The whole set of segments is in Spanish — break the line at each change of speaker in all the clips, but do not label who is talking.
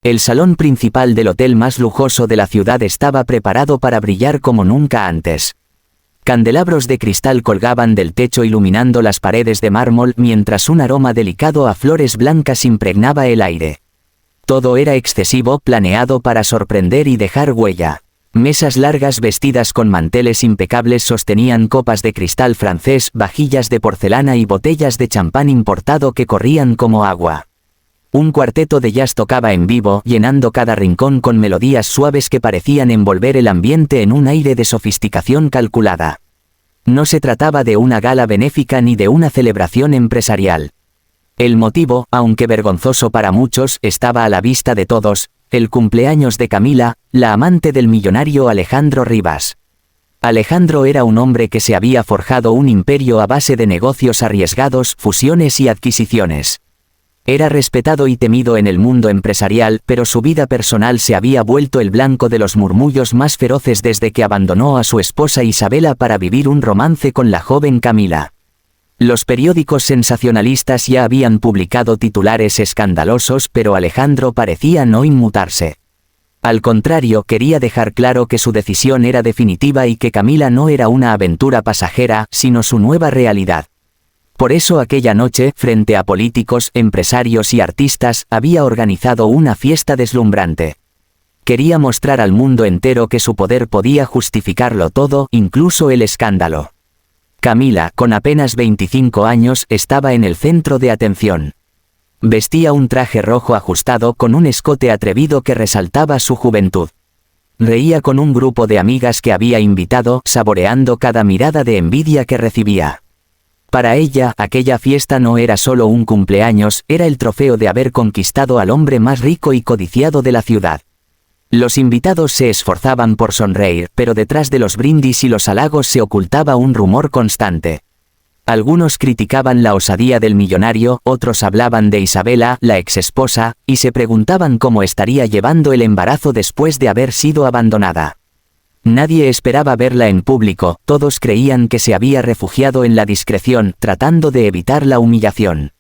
El salón principal del hotel más lujoso de la ciudad estaba preparado para brillar como nunca antes. Candelabros de cristal colgaban del techo iluminando las paredes de mármol mientras un aroma delicado a flores blancas impregnaba el aire. Todo era excesivo, planeado para sorprender y dejar huella. Mesas largas vestidas con manteles impecables sostenían copas de cristal francés, vajillas de porcelana y botellas de champán importado que corrían como agua. Un cuarteto de jazz tocaba en vivo, llenando cada rincón con melodías suaves que parecían envolver el ambiente en un aire de sofisticación calculada. No se trataba de una gala benéfica ni de una celebración empresarial. El motivo, aunque vergonzoso para muchos, estaba a la vista de todos: el cumpleaños de Camila, la amante del millonario Alejandro Rivas. Alejandro era un hombre que se había forjado un imperio a base de negocios arriesgados, fusiones y adquisiciones. Era respetado y temido en el mundo empresarial, pero su vida personal se había vuelto el blanco de los murmullos más feroces desde que abandonó a su esposa Isabela para vivir un romance con la joven Camila. Los periódicos sensacionalistas ya habían publicado titulares escandalosos, pero Alejandro parecía no inmutarse. Al contrario, quería dejar claro que su decisión era definitiva y que Camila no era una aventura pasajera, sino su nueva realidad. Por eso aquella noche, frente a políticos, empresarios y artistas, había organizado una fiesta deslumbrante. Quería mostrar al mundo entero que su poder podía justificarlo todo, incluso el escándalo. Camila, con apenas 25 años, estaba en el centro de atención. Vestía un traje rojo ajustado con un escote atrevido que resaltaba su juventud. Reía con un grupo de amigas que había invitado, saboreando cada mirada de envidia que recibía. Para ella, aquella fiesta no era solo un cumpleaños, era el trofeo de haber conquistado al hombre más rico y codiciado de la ciudad. Los invitados se esforzaban por sonreír, pero detrás de los brindis y los halagos se ocultaba un rumor constante. Algunos criticaban la osadía del millonario, otros hablaban de Isabela, la exesposa, y se preguntaban cómo estaría llevando el embarazo después de haber sido abandonada. Nadie esperaba verla en público, todos creían que se había refugiado en la discreción, tratando de evitar la humillación.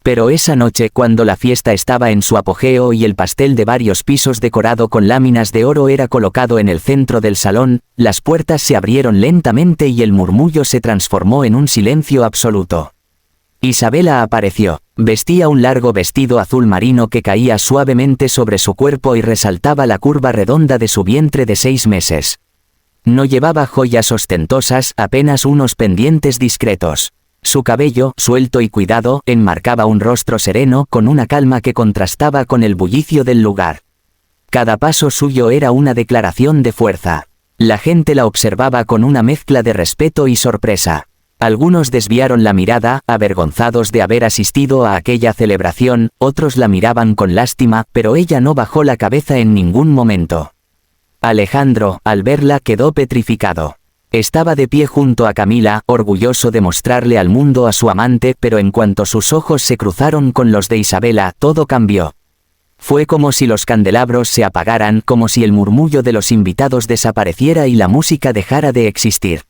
Pero esa noche, cuando la fiesta estaba en su apogeo y el pastel de varios pisos decorado con láminas de oro era colocado en el centro del salón, las puertas se abrieron lentamente y el murmullo se transformó en un silencio absoluto. Isabela apareció. Vestía un largo vestido azul marino que caía suavemente sobre su cuerpo y resaltaba la curva redonda de su vientre de 6 meses. No llevaba joyas ostentosas, apenas unos pendientes discretos. Su cabello, suelto y cuidado, enmarcaba un rostro sereno con una calma que contrastaba con el bullicio del lugar. Cada paso suyo era una declaración de fuerza. La gente la observaba con una mezcla de respeto y sorpresa. Algunos desviaron la mirada, avergonzados de haber asistido a aquella celebración, otros la miraban con lástima, pero ella no bajó la cabeza en ningún momento. Alejandro, al verla, quedó petrificado. Estaba de pie junto a Camila, orgulloso de mostrarle al mundo a su amante, pero en cuanto sus ojos se cruzaron con los de Isabela, todo cambió. Fue como si los candelabros se apagaran, como si el murmullo de los invitados desapareciera y la música dejara de existir.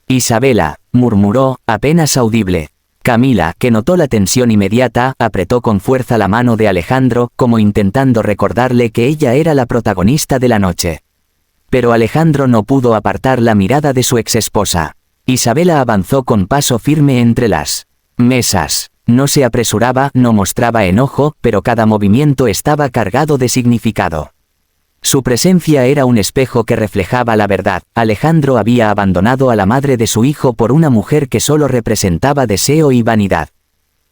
Isabela, murmuró, apenas audible. Camila, que notó la tensión inmediata, apretó con fuerza la mano de Alejandro, como intentando recordarle que ella era la protagonista de la noche. Pero Alejandro no pudo apartar la mirada de su exesposa. Isabela avanzó con paso firme entre las mesas. No se apresuraba, no mostraba enojo, pero cada movimiento estaba cargado de significado. Su presencia era un espejo que reflejaba la verdad. Alejandro había abandonado a la madre de su hijo por una mujer que solo representaba deseo y vanidad.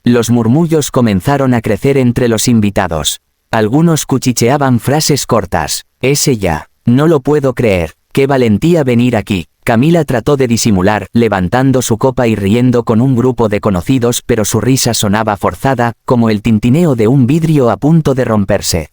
Los murmullos comenzaron a crecer entre los invitados. Algunos cuchicheaban frases cortas. «Es ella. No lo puedo creer. Qué valentía venir aquí». Camila trató de disimular, levantando su copa y riendo con un grupo de conocidos, pero su risa sonaba forzada, como el tintineo de un vidrio a punto de romperse.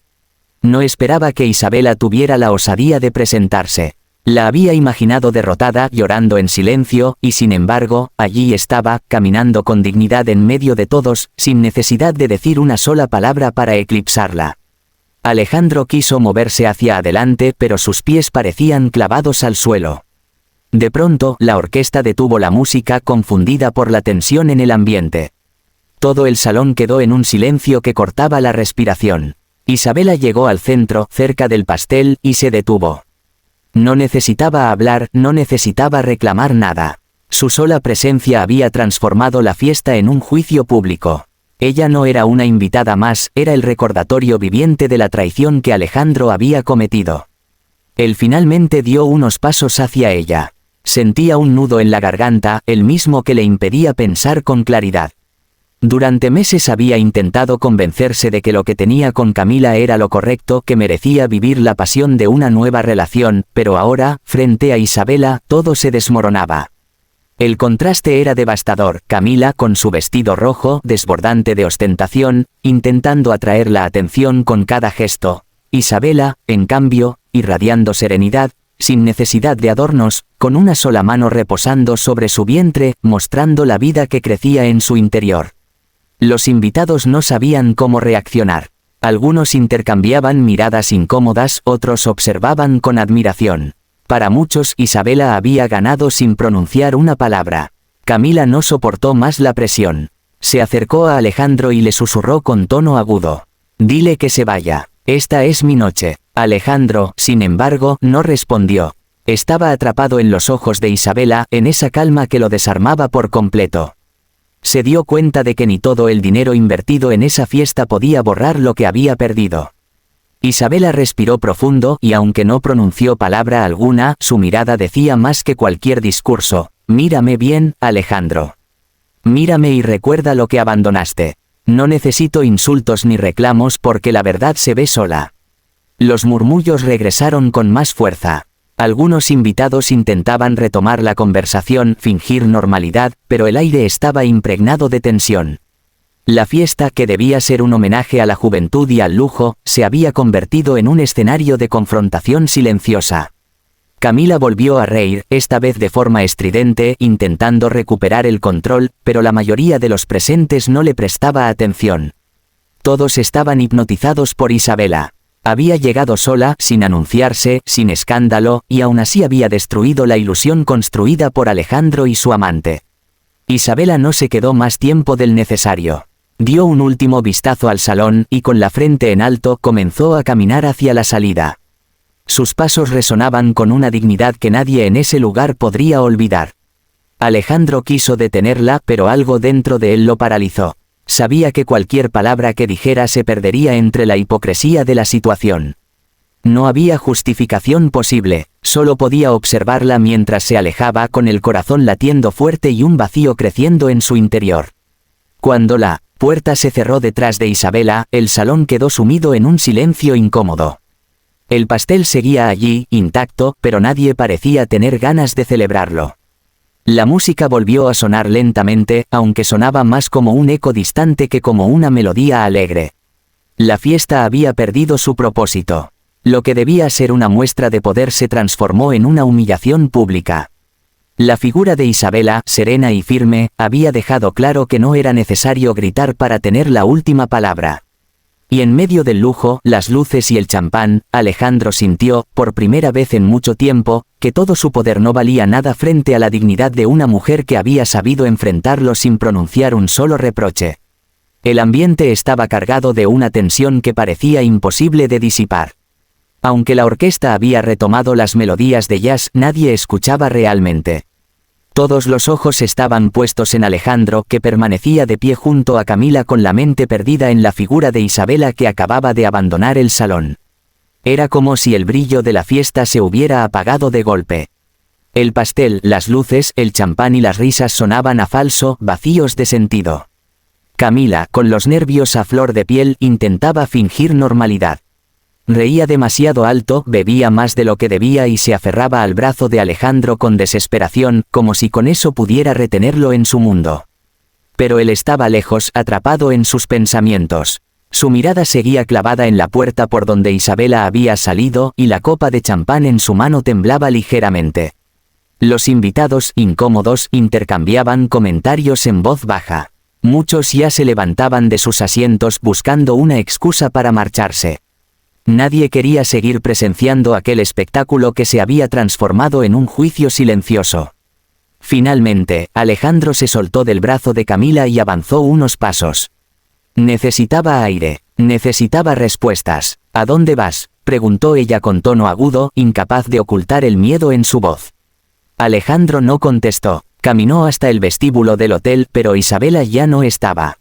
No esperaba que Isabela tuviera la osadía de presentarse. La había imaginado derrotada, llorando en silencio, y sin embargo, allí estaba, caminando con dignidad en medio de todos, sin necesidad de decir una sola palabra para eclipsarla. Alejandro quiso moverse hacia adelante, pero sus pies parecían clavados al suelo. De pronto, la orquesta detuvo la música, confundida por la tensión en el ambiente. Todo el salón quedó en un silencio que cortaba la respiración. Isabela llegó al centro, cerca del pastel, y se detuvo. No necesitaba hablar, no necesitaba reclamar nada. Su sola presencia había transformado la fiesta en un juicio público. Ella no era una invitada más, era el recordatorio viviente de la traición que Alejandro había cometido. Él finalmente dio unos pasos hacia ella. Sentía un nudo en la garganta, el mismo que le impedía pensar con claridad. Durante meses había intentado convencerse de que lo que tenía con Camila era lo correcto, que merecía vivir la pasión de una nueva relación, pero ahora, frente a Isabela, todo se desmoronaba. El contraste era devastador. Camila, con su vestido rojo, desbordante de ostentación, intentando atraer la atención con cada gesto. Isabela, en cambio, irradiando serenidad, sin necesidad de adornos, con una sola mano reposando sobre su vientre, mostrando la vida que crecía en su interior. Los invitados no sabían cómo reaccionar. Algunos intercambiaban miradas incómodas, otros observaban con admiración. Para muchos, Isabela había ganado sin pronunciar una palabra. Camila no soportó más la presión. Se acercó a Alejandro y le susurró con tono agudo: «Dile que se vaya. Esta es mi noche». Alejandro, sin embargo, no respondió. Estaba atrapado en los ojos de Isabela, en esa calma que lo desarmaba por completo. Se dio cuenta de que ni todo el dinero invertido en esa fiesta podía borrar lo que había perdido. Isabela respiró profundo y aunque no pronunció palabra alguna, su mirada decía más que cualquier discurso: «Mírame bien, Alejandro. Mírame y recuerda lo que abandonaste. No necesito insultos ni reclamos porque la verdad se ve sola». Los murmullos regresaron con más fuerza. Algunos invitados intentaban retomar la conversación, fingir normalidad, pero el aire estaba impregnado de tensión. La fiesta, que debía ser un homenaje a la juventud y al lujo, se había convertido en un escenario de confrontación silenciosa. Camila volvió a reír, esta vez de forma estridente, intentando recuperar el control, pero la mayoría de los presentes no le prestaba atención. Todos estaban hipnotizados por Isabela. Había llegado sola, sin anunciarse, sin escándalo, y aún así había destruido la ilusión construida por Alejandro y su amante. Isabela no se quedó más tiempo del necesario. Dio un último vistazo al salón, y con la frente en alto comenzó a caminar hacia la salida. Sus pasos resonaban con una dignidad que nadie en ese lugar podría olvidar. Alejandro quiso detenerla, pero algo dentro de él lo paralizó. Sabía que cualquier palabra que dijera se perdería entre la hipocresía de la situación. No había justificación posible, solo podía observarla mientras se alejaba, con el corazón latiendo fuerte y un vacío creciendo en su interior. Cuando la puerta se cerró detrás de Isabela, el salón quedó sumido en un silencio incómodo. El pastel seguía allí, intacto, pero nadie parecía tener ganas de celebrarlo. La música volvió a sonar lentamente, aunque sonaba más como un eco distante que como una melodía alegre. La fiesta había perdido su propósito. Lo que debía ser una muestra de poder se transformó en una humillación pública. La figura de Isabela, serena y firme, había dejado claro que no era necesario gritar para tener la última palabra. Y en medio del lujo, las luces y el champán, Alejandro sintió, por primera vez en mucho tiempo, que todo su poder no valía nada frente a la dignidad de una mujer que había sabido enfrentarlo sin pronunciar un solo reproche. El ambiente estaba cargado de una tensión que parecía imposible de disipar. Aunque la orquesta había retomado las melodías de jazz, nadie escuchaba realmente. Todos los ojos estaban puestos en Alejandro, que permanecía de pie junto a Camila con la mente perdida en la figura de Isabela que acababa de abandonar el salón. Era como si el brillo de la fiesta se hubiera apagado de golpe. El pastel, las luces, el champán y las risas sonaban a falso, vacíos de sentido. Camila, con los nervios a flor de piel, intentaba fingir normalidad. Reía demasiado alto, bebía más de lo que debía y se aferraba al brazo de Alejandro con desesperación, como si con eso pudiera retenerlo en su mundo. Pero él estaba lejos, atrapado en sus pensamientos. Su mirada seguía clavada en la puerta por donde Isabela había salido, y la copa de champán en su mano temblaba ligeramente. Los invitados, incómodos, intercambiaban comentarios en voz baja. Muchos ya se levantaban de sus asientos buscando una excusa para marcharse. Nadie quería seguir presenciando aquel espectáculo que se había transformado en un juicio silencioso. Finalmente, Alejandro se soltó del brazo de Camila y avanzó unos pasos. Necesitaba aire, necesitaba respuestas. ¿A dónde vas?, preguntó ella con tono agudo, incapaz de ocultar el miedo en su voz. Alejandro no contestó. Caminó hasta el vestíbulo del hotel, pero Isabela ya no estaba.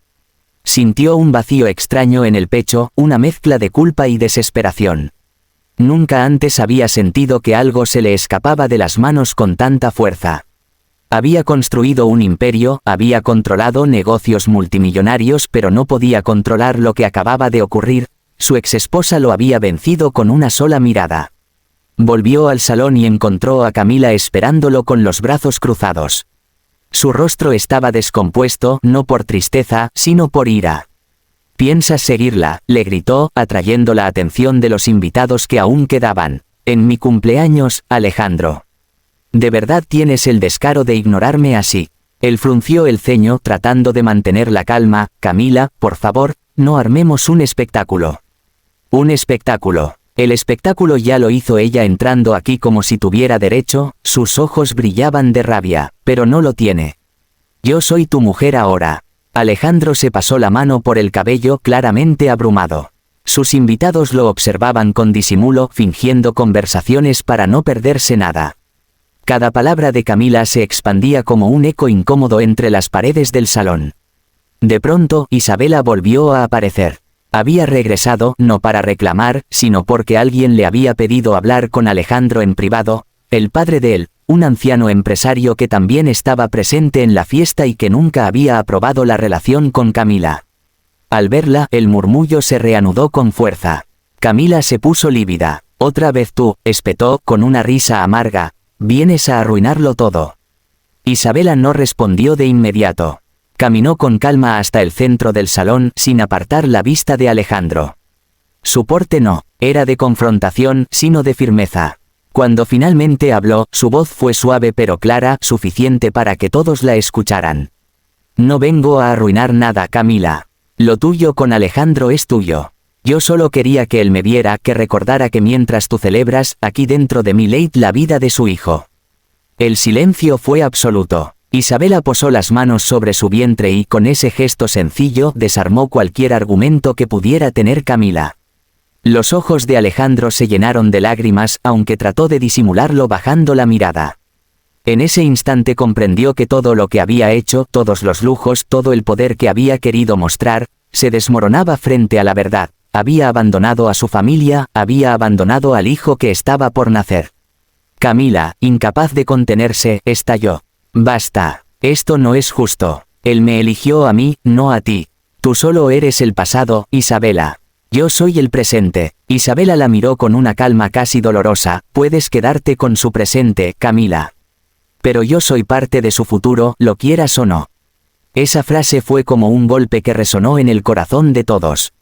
Sintió un vacío extraño en el pecho, una mezcla de culpa y desesperación. Nunca antes había sentido que algo se le escapaba de las manos con tanta fuerza. Había construido un imperio, había controlado negocios multimillonarios, pero no podía controlar lo que acababa de ocurrir. Su exesposa lo había vencido con una sola mirada. Volvió al salón y encontró a Camila esperándolo con los brazos cruzados. Su rostro estaba descompuesto, no por tristeza, sino por ira. «¿Piensas seguirla?», le gritó, atrayendo la atención de los invitados que aún quedaban. «En mi cumpleaños, Alejandro. ¿De verdad tienes el descaro de ignorarme así?». Él frunció el ceño tratando de mantener la calma. «Camila, por favor, no armemos un espectáculo». «¿Un espectáculo?». El espectáculo ya lo hizo ella entrando aquí como si tuviera derecho, sus ojos brillaban de rabia, pero no lo tiene. «Yo soy tu mujer ahora». Alejandro se pasó la mano por el cabello claramente abrumado. Sus invitados lo observaban con disimulo, fingiendo conversaciones para no perderse nada. Cada palabra de Camila se expandía como un eco incómodo entre las paredes del salón. De pronto, Isabela volvió a aparecer. Había regresado, no para reclamar, sino porque alguien le había pedido hablar con Alejandro en privado, el padre de él, un anciano empresario que también estaba presente en la fiesta y que nunca había aprobado la relación con Camila. Al verla, el murmullo se reanudó con fuerza. Camila se puso lívida. «Otra vez tú», espetó, con una risa amarga, «vienes a arruinarlo todo». Isabela no respondió de inmediato. Caminó con calma hasta el centro del salón, sin apartar la vista de Alejandro. Su porte no era de confrontación, sino de firmeza. Cuando finalmente habló, su voz fue suave pero clara, suficiente para que todos la escucharan. «No vengo a arruinar nada, Camila. Lo tuyo con Alejandro es tuyo. Yo solo quería que él me viera, que recordara que mientras tú celebras, aquí dentro de mi Leigh, la vida de su hijo». El silencio fue absoluto. Isabela posó las manos sobre su vientre y, con ese gesto sencillo, desarmó cualquier argumento que pudiera tener Camila. Los ojos de Alejandro se llenaron de lágrimas, aunque trató de disimularlo bajando la mirada. En ese instante comprendió que todo lo que había hecho, todos los lujos, todo el poder que había querido mostrar, se desmoronaba frente a la verdad. Había abandonado a su familia, había abandonado al hijo que estaba por nacer. Camila, incapaz de contenerse, estalló. «Basta. Esto no es justo. Él me eligió a mí, no a ti. Tú solo eres el pasado, Isabela. Yo soy el presente». Isabela la miró con una calma casi dolorosa. «Puedes quedarte con su presente, Camila. Pero yo soy parte de su futuro, lo quieras o no». Esa frase fue como un golpe que resonó en el corazón de todos.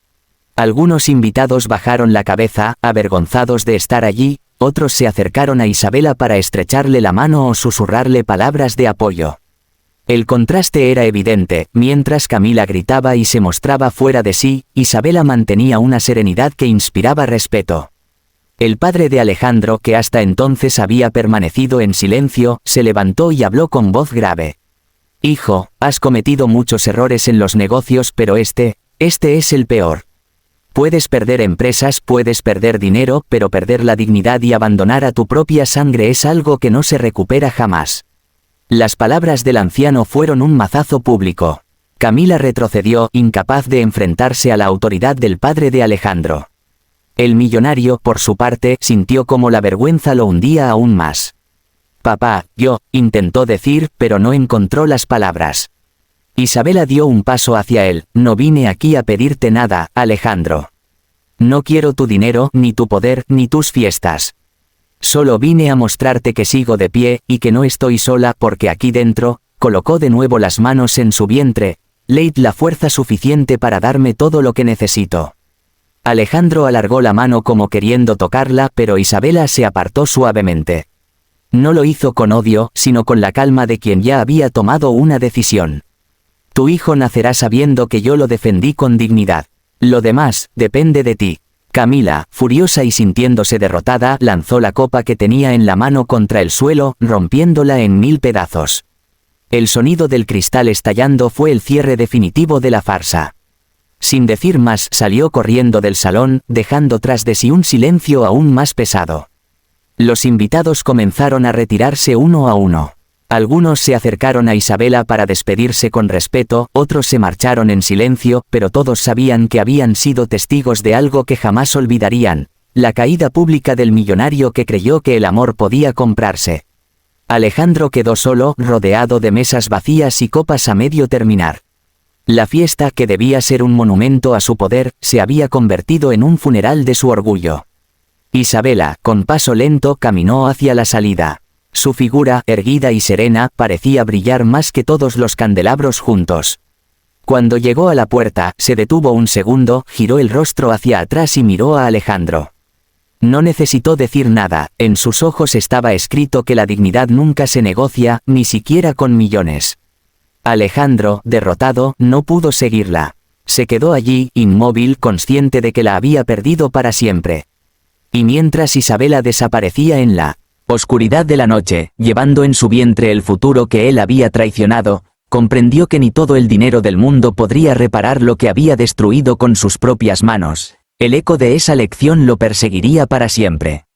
Algunos invitados bajaron la cabeza, avergonzados de estar allí. Otros se acercaron a Isabela para estrecharle la mano o susurrarle palabras de apoyo. El contraste era evidente. Mientras Camila gritaba y se mostraba fuera de sí, Isabela mantenía una serenidad que inspiraba respeto. El padre de Alejandro, que hasta entonces había permanecido en silencio, se levantó y habló con voz grave. «Hijo, has cometido muchos errores en los negocios, pero este es el peor. Puedes perder empresas, puedes perder dinero, pero perder la dignidad y abandonar a tu propia sangre es algo que no se recupera jamás». Las palabras del anciano fueron un mazazo público. Camila retrocedió, incapaz de enfrentarse a la autoridad del padre de Alejandro. El millonario, por su parte, sintió como la vergüenza lo hundía aún más. «Papá, intentó decir, pero no encontró las palabras. Isabela dio un paso hacia él. «No vine aquí a pedirte nada, Alejandro. No quiero tu dinero, ni tu poder, ni tus fiestas. Solo vine a mostrarte que sigo de pie, y que no estoy sola, porque aquí dentro», colocó de nuevo las manos en su vientre, «Leigh la fuerza suficiente para darme todo lo que necesito». Alejandro alargó la mano como queriendo tocarla, pero Isabela se apartó suavemente. No lo hizo con odio, sino con la calma de quien ya había tomado una decisión. «Tu hijo nacerá sabiendo que yo lo defendí con dignidad. Lo demás, depende de ti». Camila, furiosa y sintiéndose derrotada, lanzó la copa que tenía en la mano contra el suelo, rompiéndola en 1000 pedazos. El sonido del cristal estallando fue el cierre definitivo de la farsa. Sin decir más, salió corriendo del salón, dejando tras de sí un silencio aún más pesado. Los invitados comenzaron a retirarse uno a uno. Algunos se acercaron a Isabela para despedirse con respeto, otros se marcharon en silencio, pero todos sabían que habían sido testigos de algo que jamás olvidarían: la caída pública del millonario que creyó que el amor podía comprarse. Alejandro quedó solo, rodeado de mesas vacías y copas a medio terminar. La fiesta, que debía ser un monumento a su poder, se había convertido en un funeral de su orgullo. Isabela, con paso lento, caminó hacia la salida. Su figura, erguida y serena, parecía brillar más que todos los candelabros juntos. Cuando llegó a la puerta, se detuvo un segundo, giró el rostro hacia atrás y miró a Alejandro. No necesitó decir nada, en sus ojos estaba escrito que la dignidad nunca se negocia, ni siquiera con millones. Alejandro, derrotado, no pudo seguirla. Se quedó allí, inmóvil, consciente de que la había perdido para siempre. Y mientras Isabela desaparecía en la oscuridad de la noche, llevando en su vientre el futuro que él había traicionado, comprendió que ni todo el dinero del mundo podría reparar lo que había destruido con sus propias manos. El eco de esa lección lo perseguiría para siempre.